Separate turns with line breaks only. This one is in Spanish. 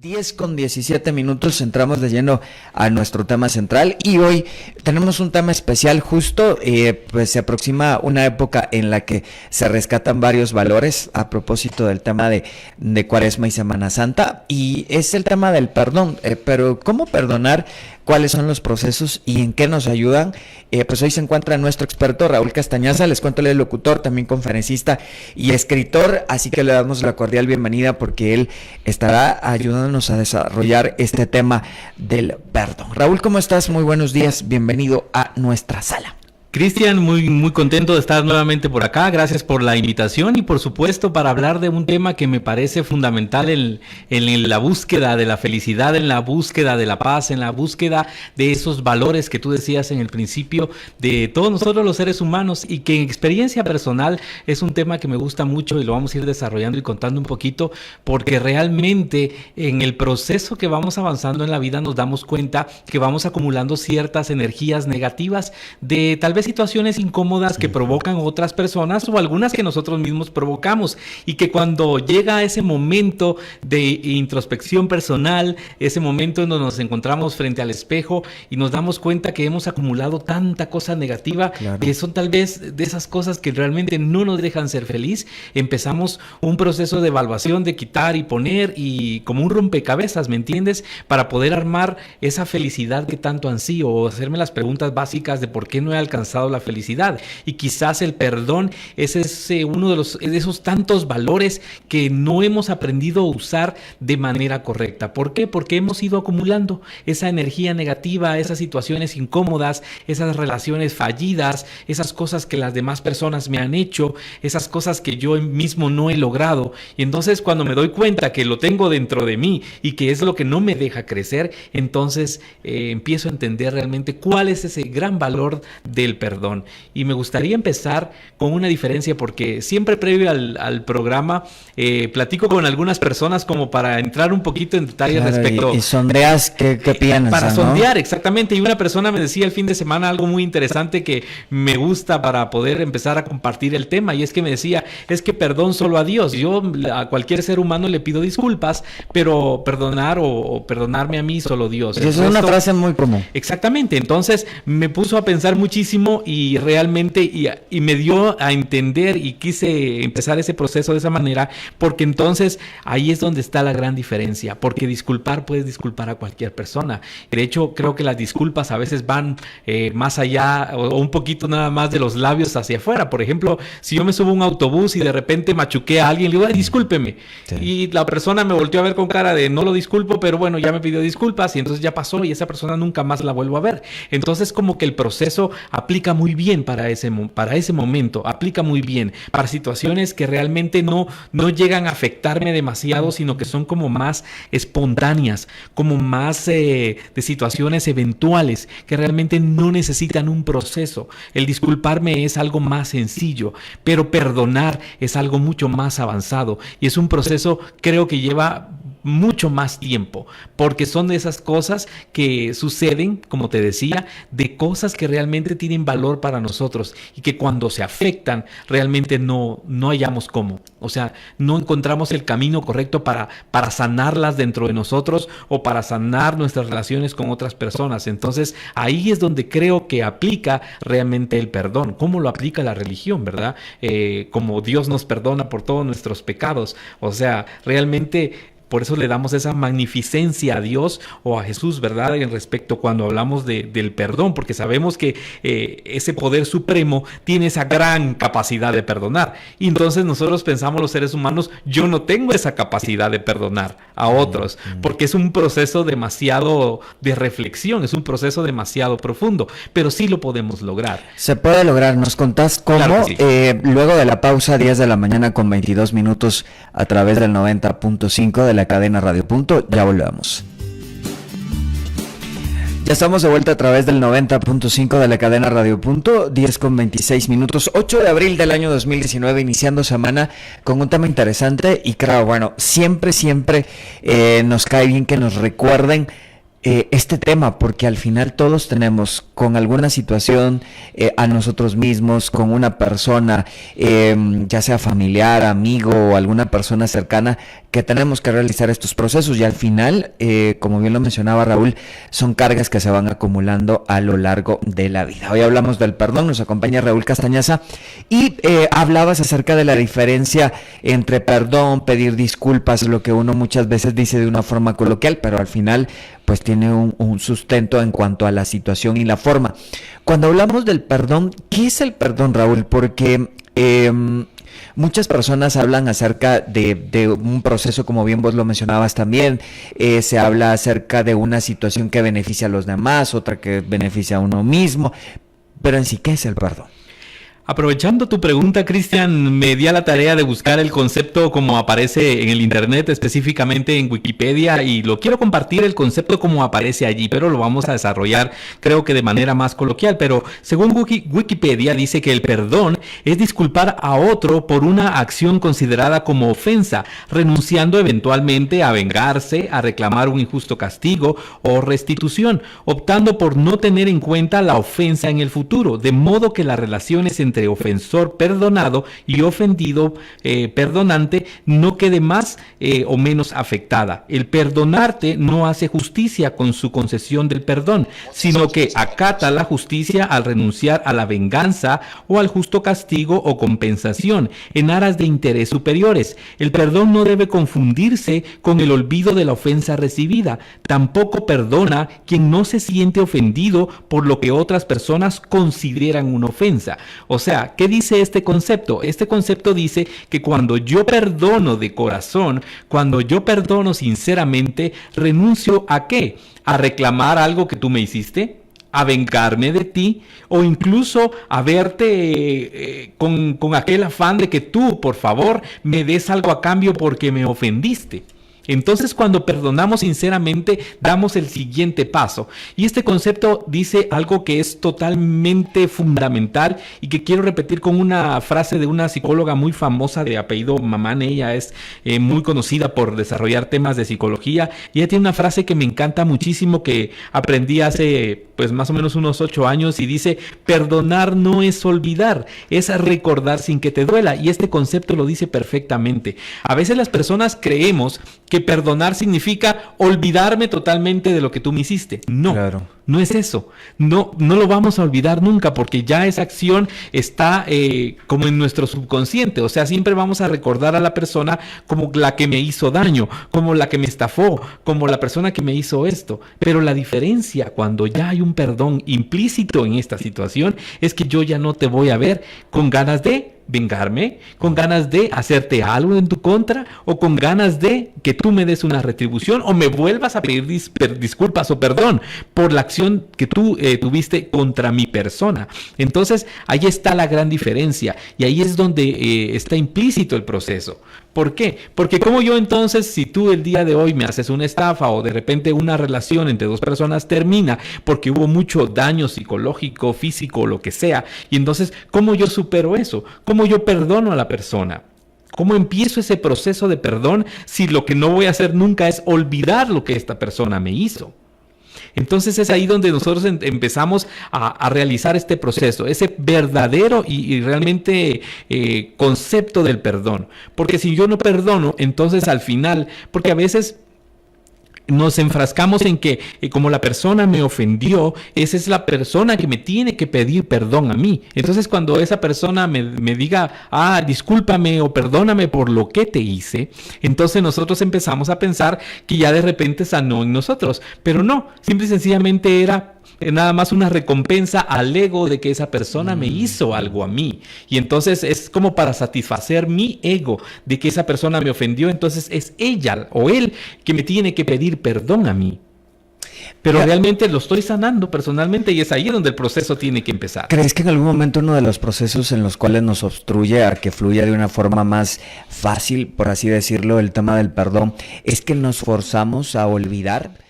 10:17, entramos de lleno a nuestro tema central y hoy tenemos un tema especial justo, pues se aproxima una época en la que se rescatan varios valores a propósito del tema de Cuaresma y Semana Santa, y es el tema del perdón, pero ¿cómo perdonar? ¿Cuáles son los procesos y en qué nos ayudan? Pues hoy se encuentra nuestro experto Raúl Castañaza, les cuento, él es locutor, también conferencista y escritor, así que le damos la cordial bienvenida porque él estará ayudándonos a desarrollar este tema del perdón. Raúl, ¿cómo estás? Muy buenos días, bienvenido a nuestra sala.
Cristian, muy contento de estar nuevamente por acá, gracias por la invitación y por supuesto para hablar de un tema que me parece fundamental en la búsqueda de la felicidad, en la búsqueda de la paz, en la búsqueda de esos valores que tú decías en el principio de todos nosotros los seres humanos, y que en experiencia personal es un tema que me gusta mucho y lo vamos a ir desarrollando y contando un poquito, porque realmente en el proceso que vamos avanzando en la vida nos damos cuenta que vamos acumulando ciertas energías negativas de tal vez situaciones incómodas que provocan otras personas o algunas que nosotros mismos provocamos, y que cuando llega ese momento de introspección personal, ese momento en donde nos encontramos frente al espejo y nos damos cuenta que hemos acumulado tanta cosa negativa, claro, que son tal vez de esas cosas que realmente no nos dejan ser feliz, empezamos un proceso de evaluación, de quitar y poner, y como un rompecabezas, ¿me entiendes? Para poder armar esa felicidad que tanto ansío, o hacerme las preguntas básicas de por qué no he alcanzado la felicidad. Y quizás el perdón es uno de esos tantos valores que no hemos aprendido a usar de manera correcta. ¿Por qué? Porque hemos ido acumulando esa energía negativa, esas situaciones incómodas, esas relaciones fallidas, esas cosas que las demás personas me han hecho, esas cosas que yo mismo no he logrado. Y entonces cuando me doy cuenta que lo tengo dentro de mí y que es lo que no me deja crecer, entonces empiezo a entender realmente cuál es ese gran valor del perdón. Y me gustaría empezar con una diferencia, porque siempre previo al programa platico con algunas personas como para entrar un poquito en detalle, claro, respecto.
Y sondeas qué piensas,
para
¿no?
sondear, exactamente. Y una persona me decía el fin de semana algo muy interesante que me gusta para poder empezar a compartir el tema, y es que me decía, es que perdón solo a Dios. Yo a cualquier ser humano le pido disculpas, pero perdonar o perdonarme a mí solo Dios.
Esa es una frase muy común.
Exactamente. Entonces me puso a pensar muchísimo y realmente y me dio a entender, y quise empezar ese proceso de esa manera, porque entonces ahí es donde está la gran diferencia, porque disculpar, puedes disculpar a cualquier persona. De hecho, creo que las disculpas a veces van más allá o un poquito nada más de los labios hacia afuera. Por ejemplo, si yo me subo a un autobús y de repente machuqué a alguien, le digo, discúlpeme. Sí. Y la persona me volteó a ver con cara de no lo disculpo, pero bueno, ya me pidió disculpas y entonces ya pasó, y esa persona nunca más la vuelvo a ver. Entonces como que el proceso aplica muy bien para ese momento, aplica muy bien para situaciones que realmente no llegan a afectarme demasiado, sino que son como más espontáneas, como más de situaciones eventuales que realmente no necesitan un proceso. El disculparme es algo más sencillo, pero perdonar es algo mucho más avanzado, y es un proceso, creo que lleva mucho más tiempo, porque son de esas cosas que suceden, como te decía, de cosas que realmente tienen valor para nosotros, y que cuando se afectan realmente no hallamos cómo, o sea, no encontramos el camino correcto para sanarlas dentro de nosotros o para sanar nuestras relaciones con otras personas. Entonces ahí es donde creo que aplica realmente el perdón. ¿Cómo lo aplica la religión, verdad? Como Dios nos perdona por todos nuestros pecados, o sea, realmente por eso le damos esa magnificencia a Dios o a Jesús, ¿verdad? En respecto cuando hablamos del perdón, porque sabemos que ese poder supremo tiene esa gran capacidad de perdonar. Y entonces nosotros pensamos, los seres humanos, yo no tengo esa capacidad de perdonar a otros, porque es un proceso demasiado de reflexión, es un proceso demasiado profundo, pero sí lo podemos lograr.
Se puede lograr. Nos contás cómo, claro sí. Luego de la pausa, 10 de la mañana con 22 minutos a través del 90.5 de la cadena Radio Punto. Ya volvemos. Ya estamos de vuelta a través del 90.5 de la cadena Radio Punto, 10 con 26 minutos, 8 de abril del año 2019, iniciando semana con un tema interesante. Y claro, bueno, siempre nos cae bien que nos recuerden este tema, porque al final todos tenemos con alguna situación a nosotros mismos, con una persona, ya sea familiar, amigo o alguna persona cercana, que tenemos que realizar estos procesos y al final, como bien lo mencionaba Raúl, son cargas que se van acumulando a lo largo de la vida. Hoy hablamos del perdón, nos acompaña Raúl Castañaza y hablabas acerca de la diferencia entre perdón, pedir disculpas, lo que uno muchas veces dice de una forma coloquial, pero al final pues tiene un sustento en cuanto a la situación y la forma. Cuando hablamos del perdón, ¿qué es el perdón, Raúl? Porque muchas personas hablan acerca de un proceso, como bien vos lo mencionabas también, se habla acerca de una situación que beneficia a los demás, otra que beneficia a uno mismo, pero en sí, ¿qué es el perdón?
Aprovechando tu pregunta, Cristian, me di a la tarea de buscar el concepto como aparece en el internet, específicamente en Wikipedia, y lo quiero compartir el concepto como aparece allí, pero lo vamos a desarrollar creo que de manera más coloquial. Pero según Wikipedia dice que el perdón es disculpar a otro por una acción considerada como ofensa, renunciando eventualmente a vengarse, a reclamar un injusto castigo o restitución, optando por no tener en cuenta la ofensa en el futuro, de modo que las relaciones entre ofensor perdonado y ofendido perdonante no quede más o menos afectada. El perdonarte no hace justicia con su concesión del perdón, sino que acata la justicia al renunciar a la venganza o al justo castigo o compensación en aras de intereses superiores. El perdón no debe confundirse con el olvido de la ofensa recibida. Tampoco perdona quien no se siente ofendido por lo que otras personas consideran una ofensa. O sea, ¿qué dice este concepto? Este concepto dice que cuando yo perdono de corazón, cuando yo perdono sinceramente, renuncio ¿a qué? A reclamar algo que tú me hiciste, a vengarme de ti, o incluso a verte con aquel afán de que tú, por favor, me des algo a cambio porque me ofendiste. Entonces, cuando perdonamos sinceramente, damos el siguiente paso. Y este concepto dice algo que es totalmente fundamental y que quiero repetir con una frase de una psicóloga muy famosa de apellido Mamán. Ella es muy conocida por desarrollar temas de psicología. Y ella tiene una frase que me encanta muchísimo, que aprendí hace pues más o menos unos 8 años, y dice: perdonar no es olvidar, es recordar sin que te duela. Y este concepto lo dice perfectamente. A veces las personas creemos que perdonar significa olvidarme totalmente de lo que tú me hiciste. No, claro. No es eso. No lo vamos a olvidar nunca, porque ya esa acción está como en nuestro subconsciente. O sea, siempre vamos a recordar a la persona como la que me hizo daño, como la que me estafó, como la persona que me hizo esto. Pero la diferencia cuando ya hay un perdón implícito en esta situación es que yo ya no te voy a ver con ganas de vengarme, con ganas de hacerte algo en tu contra, o con ganas de que tú me des una retribución o me vuelvas a pedir disculpas o perdón por la acción que tú tuviste contra mi persona. Entonces ahí está la gran diferencia, y ahí es donde está implícito el proceso. ¿Por qué? Porque como yo entonces, si tú el día de hoy me haces una estafa, o de repente una relación entre dos personas termina porque hubo mucho daño psicológico, físico, lo que sea, y entonces, ¿cómo yo supero eso? ¿Cómo yo perdono a la persona? ¿Cómo empiezo ese proceso de perdón si lo que no voy a hacer nunca es olvidar lo que esta persona me hizo? Entonces es ahí donde nosotros empezamos a realizar este proceso, ese verdadero y realmente concepto del perdón. Porque si yo no perdono, entonces al final, porque a veces nos enfrascamos en que como la persona me ofendió, esa es la persona que me tiene que pedir perdón a mí. Entonces cuando esa persona me diga, discúlpame o perdóname por lo que te hice, entonces nosotros empezamos a pensar que ya de repente sanó en nosotros. Pero no, simple y sencillamente era nada más una recompensa al ego de que esa persona me hizo algo a mí. Y entonces es como para satisfacer mi ego de que esa persona me ofendió. Entonces es ella o él que me tiene que pedir perdón a mí. Pero realmente lo estoy sanando personalmente, y es ahí donde el proceso tiene que empezar.
¿Crees que en algún momento uno de los procesos en los cuales nos obstruye a que fluya de una forma más fácil, por así decirlo, el tema del perdón, es que nos forzamos a olvidar?